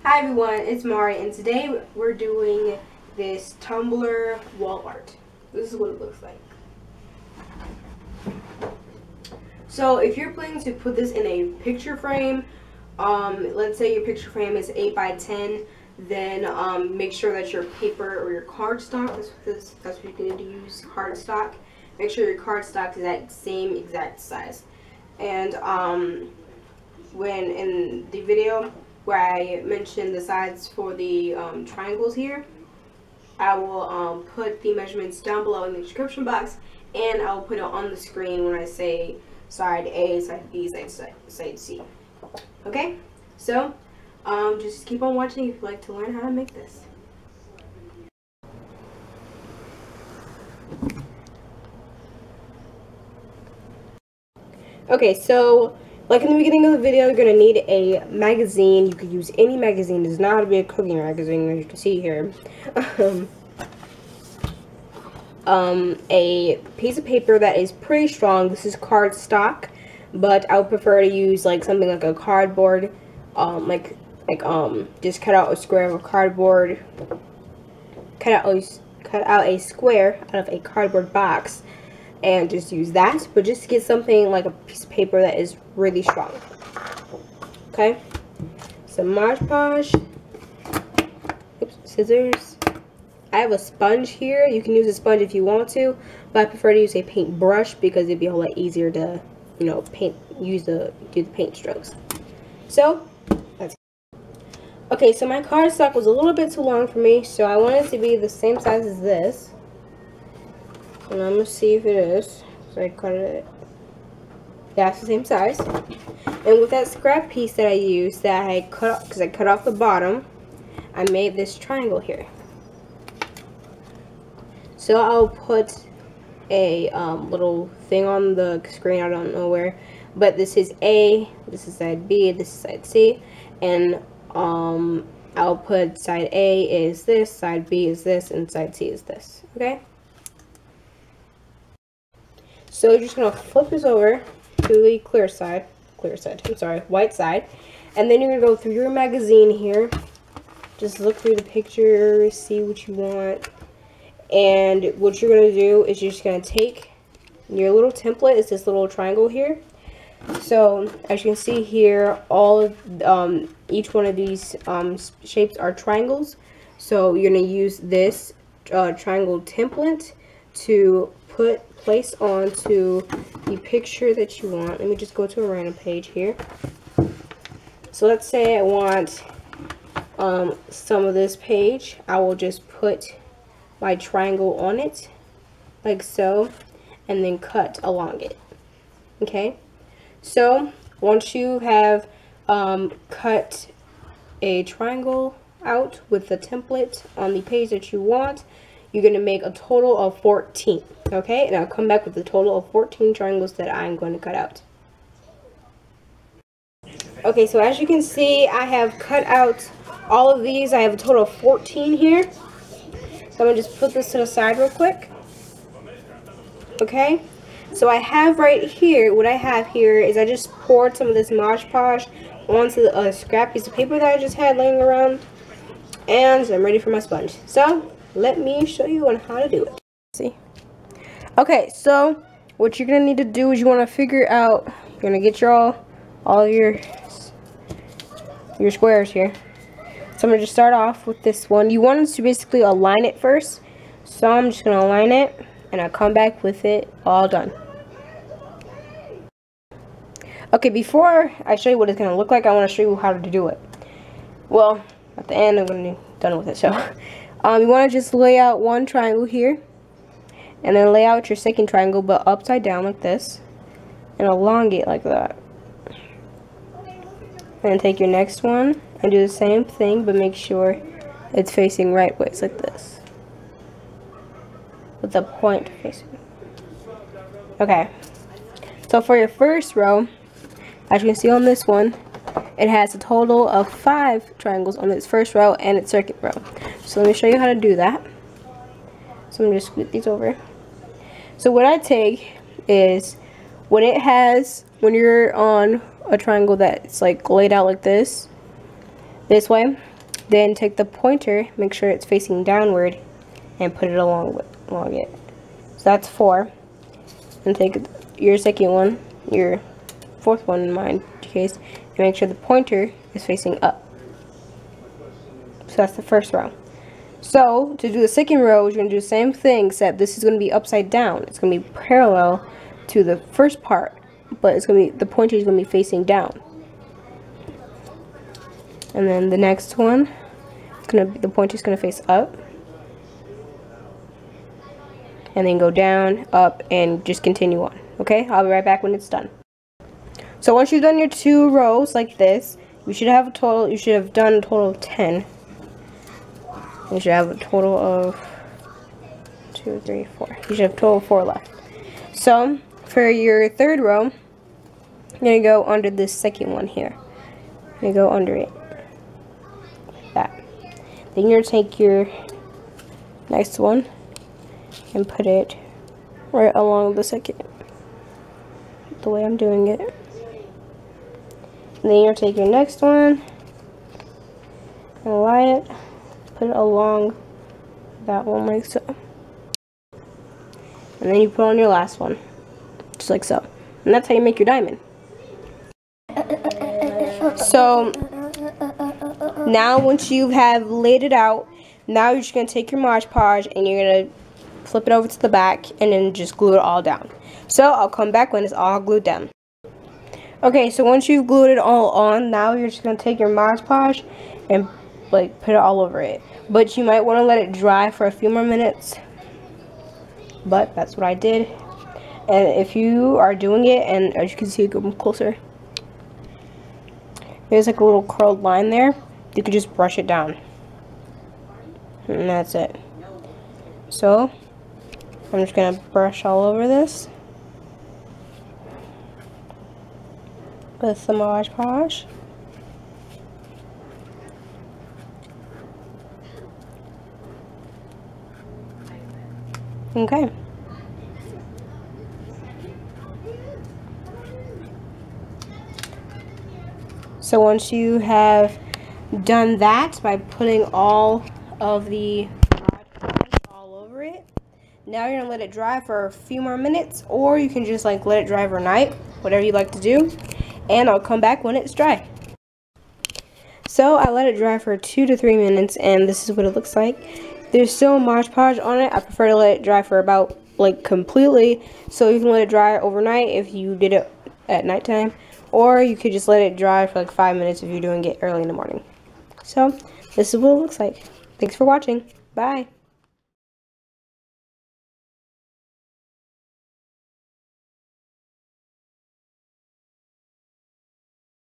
Hi everyone, it's Mari, and today we're doing this Tumblr wall art. This is what it looks like. So if you're planning to put this in a picture frame, let's say your picture frame is 8 by 10, then make sure that your paper or your cardstock, that's what you're going to use, cardstock. Make sure your cardstock is that same exact size. And when in the video where I mentioned the sides for the triangles here, I will put the measurements down below in the description box, and I'll put it on the screen when I say side A, side B, side C. Okay, so just keep on watching if you'd like to learn how to make this. Okay, so like in the beginning of the video, you're going to need a magazine. You could use any magazine. It does not have to be a cooking magazine, as you can see here. A piece of paper that is pretty strong. This is cardstock, but I would prefer to use like something like a cardboard, just cut out a square of a cardboard, cut out a square out of a cardboard box, and just use that. But just get something like a piece of paper that is really strong. Okay, some Mod Podge, scissors. I have a sponge here. You can use a sponge if you want to, but I prefer to use a paint brush because it'd be a whole lot easier to, you know, do the paint strokes. So that's okay. So my cardstock was a little bit too long for me, so I want it to be the same size as this, and I'm gonna see if it is. So I cut it. Yeah, it's the same size. And with that scrap piece that I used, that I cut, because I cut off the bottom, I made this triangle here. So I'll put a little thing on the screen, I don't know where, but this is A, this is side B, this is side C, and I'll put side A is this, side B is this, and side C is this, okay? So you're just going to flip this over to the white side, and then you're going to go through your magazine here, just look through the picture, see what you want. And what you're going to do is you're just going to take your little template. It's this little triangle here. So as you can see here, all of each one of these shapes are triangles. So you're going to use this triangle template to place onto the picture that you want. Let me just go to a random page here. So let's say I want some of this page. I will just put my triangle on it like so, and then cut along it. Okay, so once you have cut a triangle out with the template on the page that you want, you're going to make a total of 14. Okay, and I'll come back with a total of 14 triangles that I'm going to cut out. Okay, so as you can see, I have cut out all of these. I have a total of 14 here. So I'm going to just put this to the side real quick. Okay, so I have right here, what I have here is I just poured some of this Mod Podge onto a scrap piece of paper that I just had laying around, and I'm ready for my sponge. So let me show you on how to do it. See? Okay, so what you're going to need to do is you want to figure out, you're going to get all of your squares here. So I'm going to just start off with this one. You want to basically align it first. So I'm just going to align it, and I'll come back with it all done. Okay, before I show you what it's going to look like, I want to show you how to do it. Well, at the end, I'm going to be done with it. So you want to just lay out one triangle here, and then lay out your second triangle, but upside down like this, and elongate like that. And then take your next one and do the same thing, but make sure it's facing right ways like this, with the point facing. Okay, so for your first row, as you can see on this one, it has a total of 5 triangles on its first row and its second row. So let me show you how to do that. So I'm going to scoot these over. So what I take is, when you're on a triangle that's like laid out like this way, Then take the pointer, make sure it's facing downward, and put it along it. So that's 4. And take your second one, your fourth one in my case, and make sure the pointer is facing up. So that's the first row. So to do the second row, you're going to do the same thing, except this is going to be upside down. It's going to be parallel to the first part, but it's going to be, the pointer is going to be facing down. And then the next one, the pointer is going to face up. And then go down, up, and just continue on. Okay, I'll be right back when it's done. So once you've done your 2 rows like this, you should have done a total of 10. You should have a total of 2, 3, 4. You should have a total of 4 left. So for your 3rd row, you're gonna go under this second one here. You're gonna go under it. Like that. Then you're gonna take your next one and put it right along the second, the way I'm doing it. And then you're gonna take your next one and lie it, put it along that one like so. And then you put on your last one, just like so. And that's how you make your diamond. So now once you have laid it out, now you're just gonna take your Mod Podge and you're gonna flip it over to the back and then just glue it all down. So I'll come back when it's all glued down. Okay, so once you've glued it all on, now you're just gonna take your Mod Podge and like put it all over it. But you might want to let it dry for a few more minutes. But that's what I did. And if you are doing it, and as you can see, go closer, there's like a little curled line there. You could just brush it down. And that's it. So I'm just gonna brush all over this with the Mod Podge. Okay. So once you have done that by putting all of the Mod Podge all over it, now you're gonna let it dry for a few more minutes, or you can just like let it dry overnight, whatever you like to do, and I'll come back when it's dry. So I let it dry for 2 to 3 minutes, and this is what it looks like. There's still Mod Podge on it. I prefer to let it dry for about like completely, so you can let it dry overnight if you did it at nighttime, or you could just let it dry for like 5 minutes if you're doing it early in the morning. So this is what it looks like. Thanks for watching. Bye.